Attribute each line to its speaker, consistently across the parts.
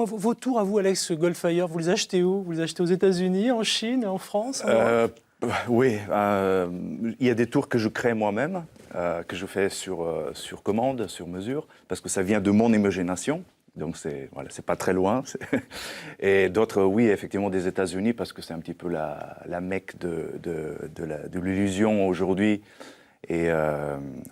Speaker 1: Vos tours à vous, Alex Goldfire, vous les achetez où? Vous les achetez aux États-Unis, en Chine, en France, en Europe?
Speaker 2: Oui, il y a des tours que je crée moi-même, que je fais sur commande, sur mesure, parce que ça vient de mon imagination. Donc, c'est pas très loin. Et d'autres, oui, effectivement, des États-Unis, parce que c'est un petit peu la mecque de l'illusion aujourd'hui. Et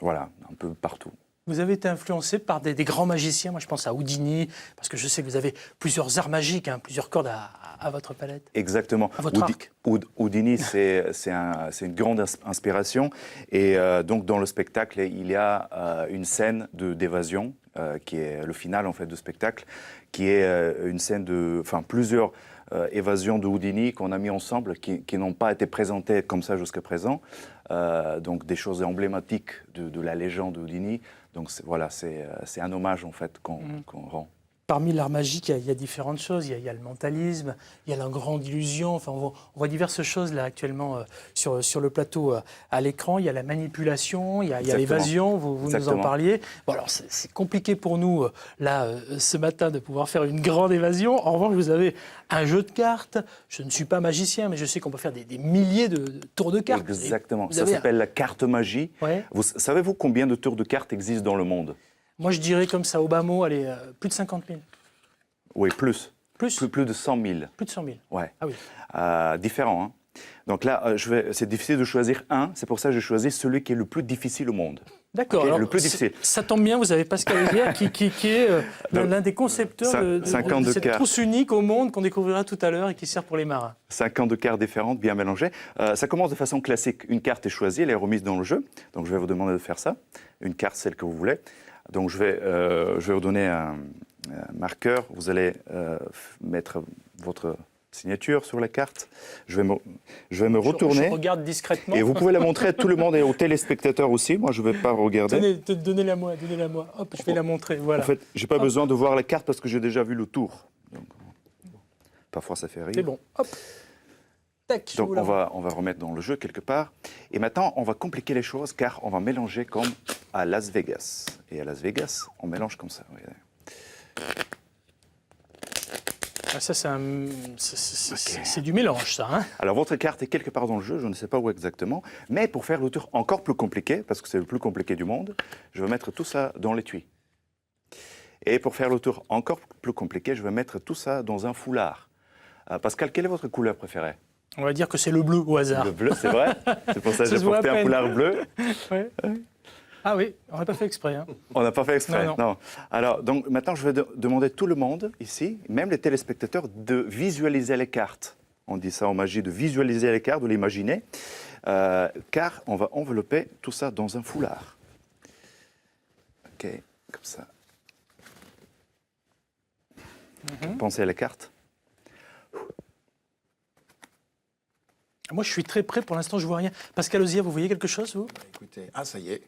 Speaker 2: voilà, un peu partout.
Speaker 1: Vous avez été influencé par des grands magiciens. Moi, je pense à Houdini, parce que je sais que vous avez plusieurs arts magiques, hein, plusieurs cordes à votre palette.
Speaker 2: Exactement.
Speaker 1: À votre arc.
Speaker 2: Houdini, c'est une grande inspiration. Et donc, dans le spectacle, il y a une scène d'évasion, qui est le final, en fait, du spectacle, qui est une scène plusieurs évasions de Houdini qu'on a mis ensemble, qui n'ont pas été présentées comme ça jusqu'à présent. Donc, des choses emblématiques de la légende de Houdini. Donc, voilà, c'est un hommage, en fait, qu'on rend.
Speaker 1: Parmi l'art magique, il y a différentes choses. Il y a le mentalisme, il y a la grande illusion. Enfin, on voit diverses choses là actuellement sur le plateau à l'écran. Il y a la manipulation, il y a l'évasion, vous nous en parliez. Bon, alors c'est compliqué pour nous, là, ce matin, de pouvoir faire une grande évasion. En revanche, vous avez un jeu de cartes. Je ne suis pas magicien, mais je sais qu'on peut faire des milliers de tours de cartes.
Speaker 2: Exactement. Ça s'appelle la carte magie. Ouais. Savez-vous combien de tours de cartes existent dans le monde?
Speaker 1: Moi, je dirais comme ça, au bas mot, allez, plus de 50 000.
Speaker 2: Oui, plus. Plus de 100 000.
Speaker 1: Plus de 100 000.
Speaker 2: Ouais.
Speaker 1: Ah oui.
Speaker 2: Différent, hein. Donc là, c'est difficile de choisir un. C'est pour ça que j'ai choisi celui qui est le plus difficile au monde.
Speaker 1: D'accord.
Speaker 2: Okay,
Speaker 1: alors,
Speaker 2: le plus difficile.
Speaker 1: Ça tombe bien, vous avez Pascal Lauzière qui est l'un des concepteurs de cette trousse unique au monde qu'on découvrira tout à l'heure et qui sert pour les marins.
Speaker 2: 52 cartes différentes, bien mélangées. Ça commence de façon classique. Une carte est choisie, elle est remise dans le jeu. Donc je vais vous demander de faire ça. Une carte, celle que vous voulez. Donc je vais vous donner un marqueur. Vous allez mettre votre signature sur la carte. Je vais me retourner.
Speaker 1: Je regarde discrètement.
Speaker 2: Et vous pouvez la montrer à tout le monde et aux téléspectateurs aussi. Moi, je ne vais pas regarder.
Speaker 1: Donnez-la moi. Hop, je vais la montrer. Voilà.
Speaker 2: En fait, je n'ai pas besoin de voir la carte parce que j'ai déjà vu le tour. Donc, parfois, ça fait rire.
Speaker 1: C'est bon. Hop. Tac,
Speaker 2: donc, on va remettre dans le jeu quelque part. Et maintenant, on va compliquer les choses car on va mélanger comme à Las Vegas. Et à Las Vegas, on mélange comme ça. Regardez.
Speaker 1: Ah, ça, c'est du mélange, ça. Hein.
Speaker 2: Alors, votre carte est quelque part dans le jeu, je ne sais pas où exactement. Mais pour faire le tour encore plus compliqué, parce que c'est le plus compliqué du monde, je vais mettre tout ça dans l'étui. Et pour faire le tour encore plus compliqué, je vais mettre tout ça dans un foulard. Pascal, quelle est votre couleur préférée?
Speaker 1: On va dire que c'est le bleu au hasard.
Speaker 2: Le bleu, c'est vrai. C'est pour ça que j'ai porté un foulard bleu.
Speaker 1: Ouais. Ah oui, on n'a pas fait exprès. Hein.
Speaker 2: On n'a pas fait exprès,
Speaker 1: non.
Speaker 2: Alors, donc, maintenant, je vais demander à tout le monde ici, même les téléspectateurs, de visualiser les cartes. On dit ça en magie, de visualiser les cartes, de l'imaginer, car on va envelopper tout ça dans un foulard. OK, comme ça. Pensez à la carte.
Speaker 1: Moi, je suis très près. Pour l'instant, je ne vois rien. Pascal Lauzière, vous voyez quelque chose, vous?
Speaker 3: Écoutez, ça y est.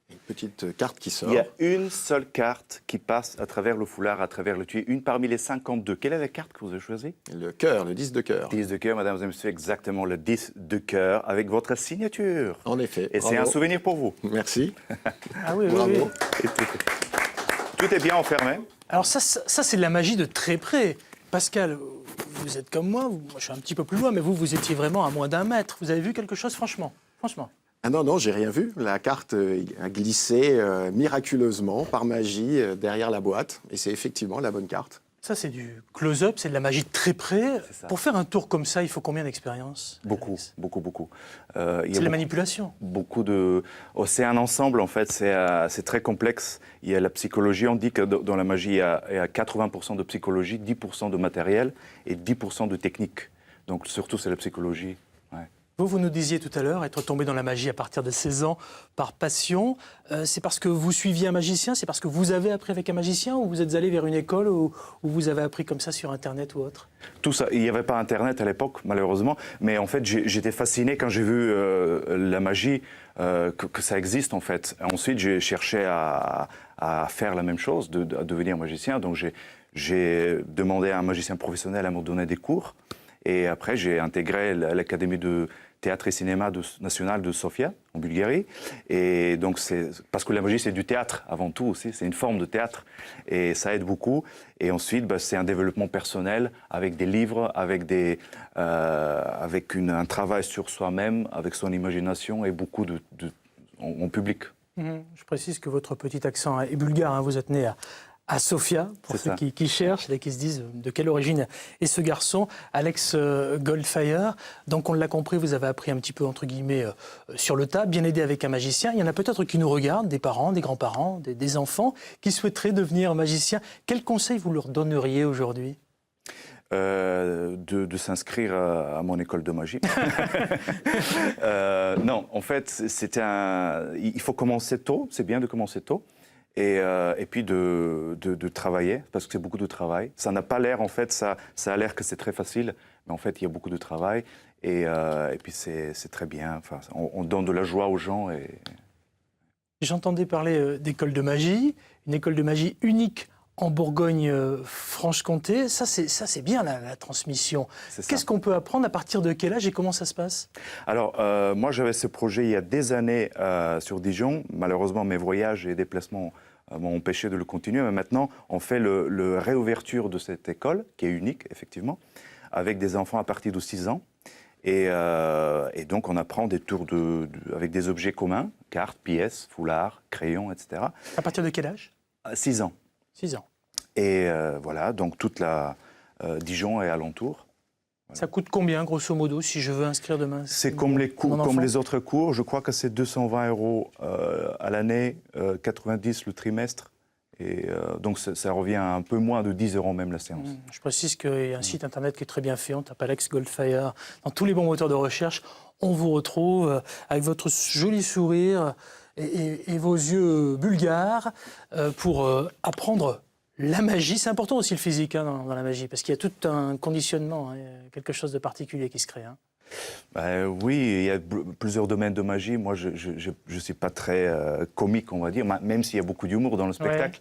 Speaker 3: Une petite carte qui sort.
Speaker 2: Il y a une seule carte qui passe à travers le foulard, à travers le tuyau. Une parmi les 52. Quelle est la carte que vous avez choisie?
Speaker 3: Le cœur, le 10 de cœur.
Speaker 2: 10 de cœur, mesdames et messieurs, exactement le 10 de cœur avec votre signature.
Speaker 3: En effet.
Speaker 2: Et c'est un souvenir pour vous.
Speaker 3: Merci.
Speaker 1: Ah oui,
Speaker 3: bravo.
Speaker 1: Oui.
Speaker 2: Tout est bien enfermé.
Speaker 1: Alors ça c'est de la magie de très près. Pascal, vous êtes comme moi, je suis un petit peu plus loin, mais vous étiez vraiment à moins d'1 mètre. Vous avez vu quelque chose, franchement?
Speaker 3: Ah non, j'ai rien vu. La carte a glissé miraculeusement, par magie, derrière la boîte. Et c'est effectivement la bonne carte.
Speaker 1: Ça, c'est du close-up, c'est de la magie de très près. Pour faire un tour comme ça, il faut combien d'expérience?
Speaker 2: Beaucoup.
Speaker 1: C'est de la manipulation.
Speaker 2: C'est un ensemble, en fait. C'est très complexe. Il y a la psychologie. On dit que dans la magie, il y a 80% de psychologie, 10% de matériel et 10% de technique. Donc, surtout, c'est la psychologie. Ouais.
Speaker 1: Vous nous disiez tout à l'heure, être tombé dans la magie à partir de 16 ans par passion. C'est parce que vous suiviez un magicien? C'est parce que vous avez appris avec un magicien? Ou vous êtes allé vers une école où vous avez appris comme ça sur Internet ou autre?
Speaker 2: Tout ça. Il n'y avait pas Internet à l'époque, malheureusement. Mais en fait, j'étais fasciné quand j'ai vu la magie, que ça existe, en fait. Ensuite, j'ai cherché à faire la même chose, à devenir magicien. Donc, j'ai demandé à un magicien professionnel à me donner des cours. Et après, j'ai intégré l'Académie de théâtre et cinéma national de Sofia, en Bulgarie. Et donc, parce que la magie, c'est du théâtre avant tout aussi, c'est une forme de théâtre. Et ça aide beaucoup. Et ensuite, c'est un développement personnel avec des livres, avec un travail sur soi-même, avec son imagination et beaucoup en public.
Speaker 1: Je précise que votre petit accent est bulgare, hein. Vous êtes né à Sofia, pour ceux qui cherchent, et qui se disent de quelle origine est ce garçon, Alex Goldfire. Donc on l'a compris, vous avez appris un petit peu, entre guillemets, sur le tas, bien aidé avec un magicien. Il y en a peut-être qui nous regardent, des parents, des grands-parents, des enfants, qui souhaiteraient devenir magiciens. Quels conseils vous leur donneriez aujourd'hui ?
Speaker 2: De s'inscrire à mon école de magie. Non, en fait, il faut commencer tôt, c'est bien de commencer tôt. Et puis de travailler, parce que c'est beaucoup de travail. Ça n'a pas l'air, en fait, ça a l'air que c'est très facile, mais en fait, il y a beaucoup de travail. Et puis, c'est très bien. Enfin, on donne de la joie aux gens.
Speaker 1: J'entendais parler d'école de magie, une école de magie unique en Bourgogne-Franche-Comté. Ça, c'est bien, la transmission. Qu'est-ce qu'on peut apprendre, à partir de quel âge et comment ça se passe ?
Speaker 2: Alors, moi, j'avais ce projet il y a des années sur Dijon. Malheureusement, mes voyages et déplacements m'ont empêché de le continuer. Mais maintenant, on fait le réouverture de cette école, qui est unique, effectivement, avec des enfants à partir de 6 ans. Et donc, on apprend des tours avec des objets communs, cartes, pièces, foulards, crayons, etc.
Speaker 1: À partir de quel âge ?
Speaker 2: 6 ans.
Speaker 1: 6 ans.
Speaker 2: Et voilà, donc toute la Dijon et alentour. Voilà.
Speaker 1: Ça coûte combien, grosso modo, si je veux inscrire demain ?
Speaker 2: C'est comme les autres cours. Je crois que c'est 220 € à l'année, 90 le trimestre. Et donc ça revient à un peu moins de 10 € même la séance.
Speaker 1: Je précise qu'il y a un site internet qui est très bien fait. On tape Alex Goldfire dans tous les bons moteurs de recherche. On vous retrouve avec votre joli sourire et vos yeux bulgares pour apprendre la magie. C'est important aussi le physique dans la magie, parce qu'il y a tout un conditionnement, quelque chose de particulier qui se crée.
Speaker 2: Oui, il y a plusieurs domaines de magie. Moi, je ne suis pas très comique, on va dire, même s'il y a beaucoup d'humour dans le spectacle.